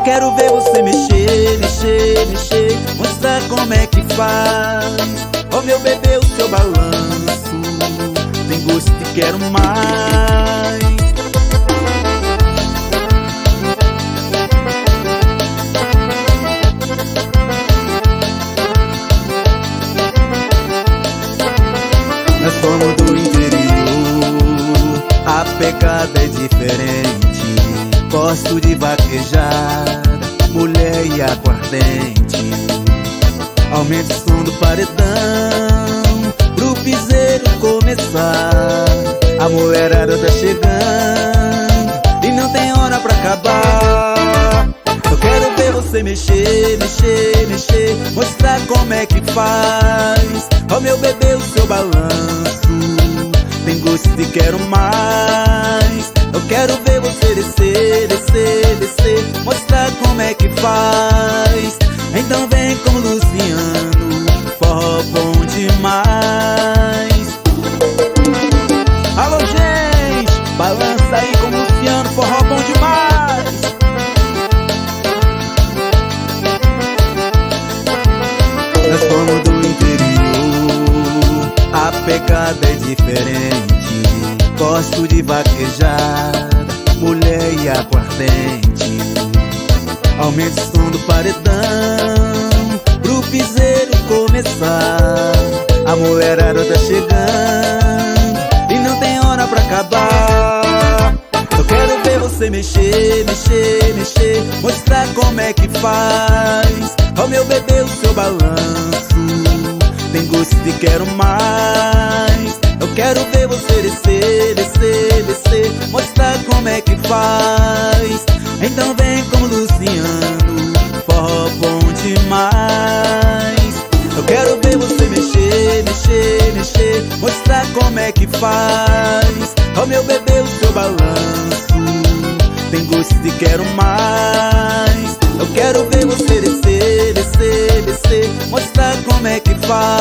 quero ver você mexer, mexer, mexer, mostrar como é que faz. Oh meu bebê, o seu balanço tem gosto e quero mais. Nós somos do interior, a pegada é diferente. Gosto de vaquejada, mulher e aguardente. Aumente o som do paredão pro piseiro começar. A mulherada tá chegando e não tem hora pra acabar. Eu quero ver você mexer, mexer, mexer, mostrar como é que faz. Oh meu bebê, o seu balanço tem gosto e quero mais. Eu quero ver você descer, descer, descer, mostrar como é que faz. Então vem como Luciano, forró bom demais. Alô gente, balança aí como Luciano, forró bom demais. Nós somos do interior, a pegada é diferente. Gosto de vaquejada, mulher e aguardente. Aumente o som do paredão pro piseiro começar. A mulherada tá chegando e não tem hora pra acabar. Eu quero ver você mexer, mexer, mexer, mostrar como é que faz. Oh meu bebê, o seu balanço tem gosto e quero mais. Eu quero ver você descer, descer, descer, mostrar como é que faz. Então vem como Luciano, forró bom demais. Eu quero ver você mexer, mexer, mexer, mostrar como é que faz. Oh meu bebê, o seu balanço tem gosto e quero mais. Eu quero ver você descer, descer, descer, mostrar como é que faz.